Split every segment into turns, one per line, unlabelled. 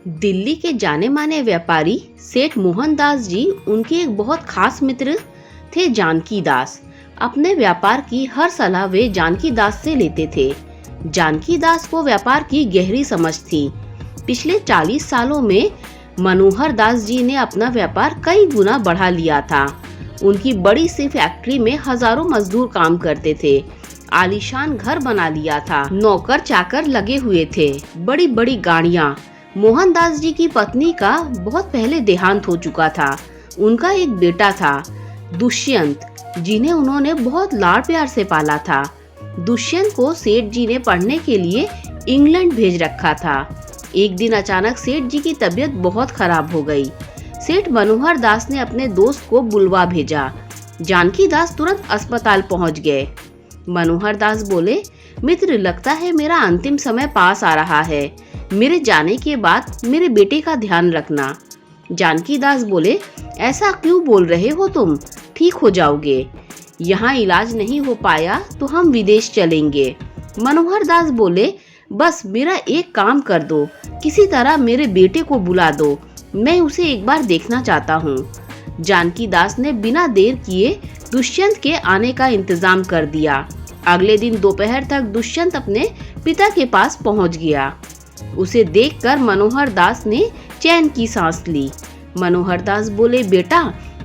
दिल्ली के जाने माने व्यापारी सेठ मोहनदास जी उनके एक बहुत खास मित्र थे जानकी दास। अपने व्यापार की हर सलाह वे जानकी दास से लेते थे। जानकी दास को व्यापार की गहरी समझ थी। पिछले 40 सालों में मनोहर दास जी ने अपना व्यापार कई गुना बढ़ा लिया था। उनकी बड़ी सी फैक्ट्री में हजारों मजदूर काम करते थे। आलीशान घर बना लिया था। नौकर चाकर लगे हुए थे। बड़ी बड़ी गाड़ियाँ। मोहनदास जी की पत्नी का बहुत पहले देहांत हो चुका था। उनका एक बेटा था दुष्यंत, जिन्हें उन्होंने बहुत लाड़ प्यार से पाला था। दुष्यंत को सेठ जी ने पढ़ने के लिए इंग्लैंड भेज रखा था। एक दिन अचानक सेठ जी की तबीयत बहुत खराब हो गई। सेठ मनोहर दास ने अपने दोस्त को बुलवा भेजा। जानकी दास तुरंत अस्पताल पहुंच गए। मनोहर दास बोले, मित्र, लगता है मेरा अंतिम समय पास आ रहा है। मेरे जाने के बाद मेरे बेटे का ध्यान रखना। जानकी दास बोले, ऐसा क्यों बोल रहे हो तुम? ठीक हो जाओगे। यहाँ इलाज नहीं हो पाया तो हम विदेश चलेंगे। मनोहर दास बोले, बस मेरा एक काम कर दो, किसी तरह मेरे बेटे को बुला दो, मैं उसे एक बार देखना चाहता हूँ। जानकी दास ने बिना देर किए दुष्यंत के आने का इंतजाम कर दिया। अगले दिन दोपहर तक दुष्यंत अपने पिता के पास पहुँच गया। उसे देखकर मनोहर दास ने चैन की सांस ली। मनोहर दास बोले, बेटा,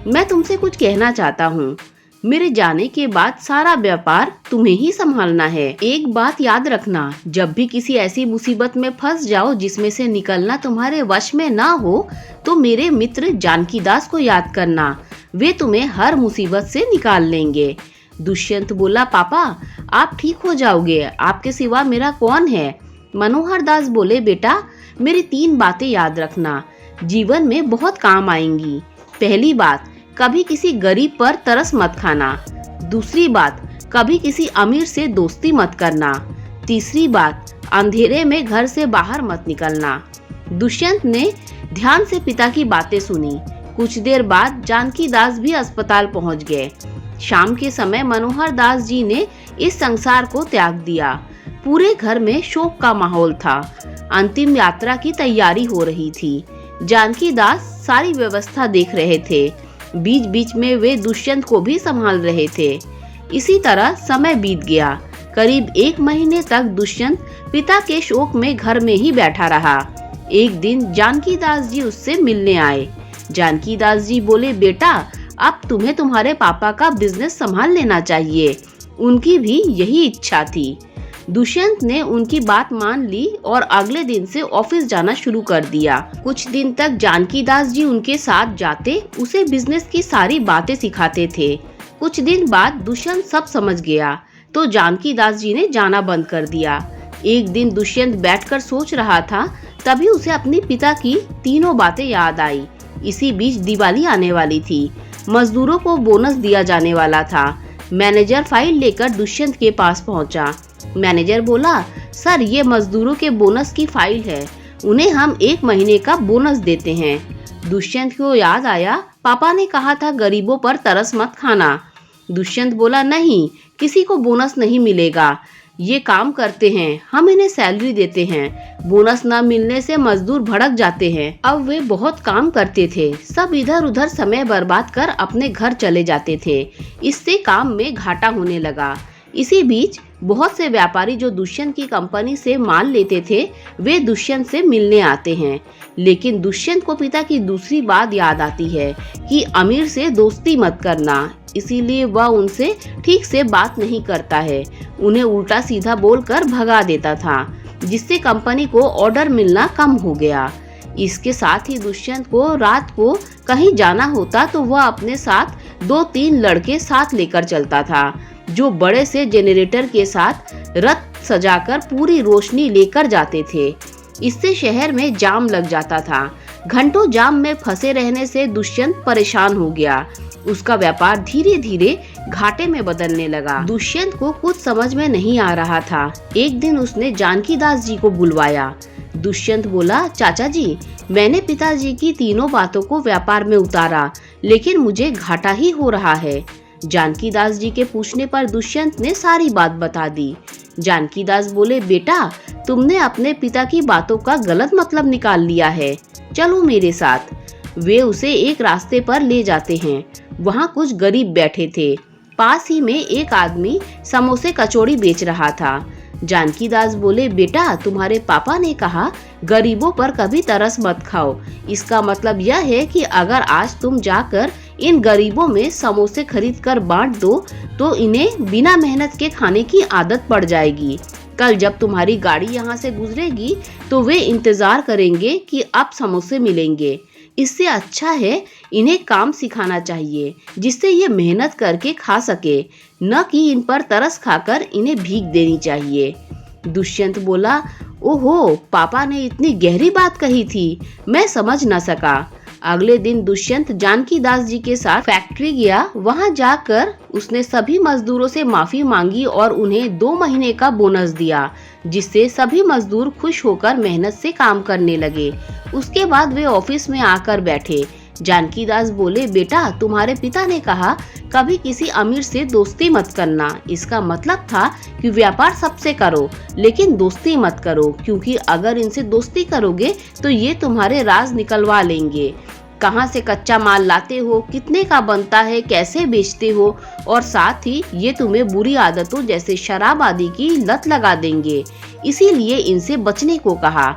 मैं तुमसे कुछ कहना चाहता हूँ। मेरे जाने के बाद सारा व्यापार तुम्हें ही संभालना है। एक बात याद रखना, जब भी किसी ऐसी मुसीबत में फंस जाओ जिसमें से निकलना तुम्हारे वश में ना हो, तो मेरे मित्र जानकी दास को याद करना। वे तुम्हें हर मुसीबत से निकाल लेंगे। दुष्यंत बोला, पापा, आप ठीक हो जाओगे, आपके सिवा मेरा कौन है? मनोहर दास बोले, बेटा, मेरी 3 बातें याद रखना, जीवन में बहुत काम आएंगी। पहली बात, कभी किसी गरीब पर तरस मत खाना। दूसरी बात, कभी किसी अमीर से दोस्ती मत करना। तीसरी बात, अंधेरे में घर से बाहर मत निकलना। दुष्यंत ने ध्यान से पिता की बातें सुनी। कुछ देर बाद जानकी दास भी अस्पताल पहुंच गए। शाम के समय मनोहर दास जी ने इस संसार को त्याग दिया। पूरे घर में शोक का माहौल था। अंतिम यात्रा की तैयारी हो रही थी। जानकी दास सारी व्यवस्था देख रहे थे। बीच बीच में वे दुष्यंत को भी संभाल रहे थे। इसी तरह समय बीत गया। करीब 1 महीने तक दुष्यंत पिता के शोक में घर में ही बैठा रहा। एक दिन जानकी दास जी उससे मिलने आए। जानकी दास जी बोले, बेटा, अब तुम्हें तुम्हारे पापा का बिजनेस संभाल लेना चाहिए। उनकी भी यही इच्छा थी। दुष्यंत ने उनकी बात मान ली और अगले दिन से ऑफिस जाना शुरू कर दिया। कुछ दिन तक जानकी दास जी उनके साथ जाते, उसे बिजनेस की सारी बातें सिखाते थे। कुछ दिन बाद दुष्यंत सब समझ गया तो जानकी दास जी ने जाना बंद कर दिया। एक दिन दुष्यंत बैठकर सोच रहा था, तभी उसे अपने पिता की 3 बातें याद आई। इसी बीच दिवाली आने वाली थी। मजदूरों को बोनस दिया जाने वाला था। मैनेजर फाइल लेकर दुष्यंत के पास पहुंचा। मैनेजर बोला, सर, ये मजदूरों के बोनस की फाइल है, उन्हें हम 1 महीने का बोनस देते हैं। दुष्यंत को याद आया, पापा ने कहा था गरीबों पर तरस मत खाना। दुष्यंत बोला, नहीं, किसी को बोनस नहीं मिलेगा। ये काम करते हैं, हम इन्हें सैलरी देते हैं। बोनस न मिलने से मजदूर भड़क जाते हैं। अब वे बहुत काम करते थे, सब इधर उधर समय बर्बाद कर अपने घर चले जाते थे। इससे काम में घाटा होने लगा। इसी बीच बहुत से व्यापारी जो दुष्यंत की कंपनी से माल लेते थे, वे दुष्यंत से मिलने आते हैं। लेकिन दुष्यंत को पिता की दूसरी बात याद आती है कि अमीर से दोस्ती मत करना, इसीलिए वह उनसे ठीक से बात नहीं करता है। उन्हें उल्टा सीधा बोलकर भगा देता था, जिससे कंपनी को ऑर्डर मिलना कम हो गया। इसके साथ ही दुष्यंत को रात को कहीं जाना होता तो वह अपने साथ 2-3 लड़के साथ लेकर चलता था, जो बड़े से जनरेटर के साथ रथ सजाकर पूरी रोशनी लेकर जाते थे। इससे शहर में जाम लग जाता था। घंटों जाम में फंसे रहने से दुष्यंत परेशान हो गया। उसका व्यापार धीरे धीरे घाटे में बदलने लगा। दुष्यंत को कुछ समझ में नहीं आ रहा था। एक दिन उसने जानकी दास जी को बुलवाया। दुष्यंत बोला, चाचा जी, मैंने पिताजी की 3 बातों को व्यापार में उतारा, लेकिन मुझे घाटा ही हो रहा है। जानकी दास जी के पूछने पर दुष्यंत ने सारी बात बता दी। जानकी दास बोले, बेटा तुमने अपने पिता की बातों का गलत मतलब निकाल लिया है, चलो मेरे साथ। वे उसे एक रास्ते पर ले जाते हैं। वहाँ कुछ गरीब बैठे थे। पास ही में एक आदमी समोसे कचौड़ी बेच रहा था। जानकी दास बोले, बेटा तुम्हारे पापा ने कहा गरीबों पर कभी तरस मत खाओ। इसका मतलब यह है कि अगर आज तुम जाकर इन गरीबों में समोसे खरीद कर बांट दो तो इन्हें बिना मेहनत के खाने की आदत पड़ जाएगी। कल जब तुम्हारी गाड़ी यहाँ से गुजरेगी तो वे इंतजार करेंगे कि अब समोसे मिलेंगे। इससे अच्छा है इन्हें काम सिखाना चाहिए जिससे ये मेहनत करके खा सके, न कि इन पर तरस खाकर इन्हें भीख देनी चाहिए। दुष्यंत बोला, ओहो पापा ने इतनी गहरी बात कही थी, मैं समझ न सका। अगले दिन दुष्यंत जानकी दास जी के साथ फैक्ट्री गया। वहां जाकर उसने सभी मजदूरों से माफी मांगी और उन्हें 2 महीने का बोनस दिया, जिससे सभी मजदूर खुश होकर मेहनत से काम करने लगे। उसके बाद वे ऑफिस में आकर बैठे। जानकी दास बोले, बेटा तुम्हारे पिता ने कहा कभी किसी अमीर से दोस्ती मत करना। इसका मतलब था कि व्यापार सबसे करो लेकिन दोस्ती मत करो, क्योंकि अगर इनसे दोस्ती करोगे तो ये तुम्हारे राज निकलवा लेंगे। कहाँ से कच्चा माल लाते हो, कितने का बनता है, कैसे बेचते हो, और साथ ही ये तुम्हें बुरी आदतों जैसे शराब आदि की लत लगा देंगे। इसीलिए इनसे बचने को कहा।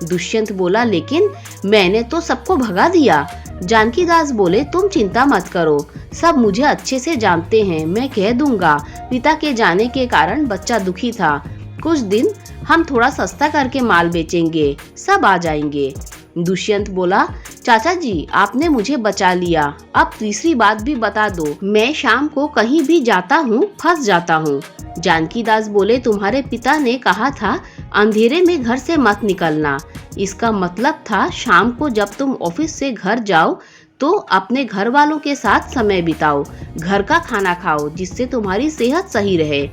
दुष्यंत बोला, लेकिन मैंने तो सबको भगा दिया। जानकी दास बोले, तुम चिंता मत करो, सब मुझे अच्छे से जानते हैं, मैं कह दूंगा पिता के जाने के कारण बच्चा दुखी था। कुछ दिन हम थोड़ा सस्ता करके माल बेचेंगे, सब आ जाएंगे। दुष्यंत बोला, चाचा जी आपने मुझे बचा लिया, अब तीसरी बात भी बता दो, मैं शाम को कहीं भी जाता हूँ फंस जाता हूँ। जानकी दास बोले, तुम्हारे पिता ने कहा था अंधेरे में घर से मत निकलना। इसका मतलब था शाम को जब तुम ऑफिस से घर जाओ तो अपने घर वालों के साथ समय बिताओ, घर का खाना खाओ जिससे तुम्हारी सेहत सही रहे।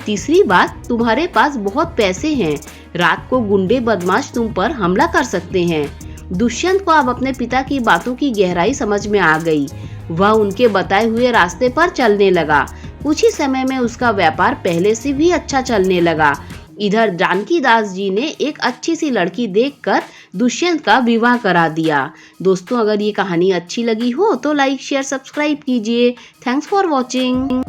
तीसरी बात, तुम्हारे पास बहुत पैसे हैं, रात को गुंडे बदमाश तुम पर हमला कर सकते हैं। दुष्यंत को अब अपने पिता की बातों की गहराई समझ में आ गई। वह उनके बताए हुए रास्ते पर चलने लगा। कुछ ही समय में उसका व्यापार पहले से भी अच्छा चलने लगा। इधर जानकी दास जी ने एक अच्छी सी लड़की देखकर दुष्यंत का विवाह करा दिया। दोस्तों अगर ये कहानी अच्छी लगी हो तो लाइक शेयर सब्सक्राइब कीजिए। Thanks for watching.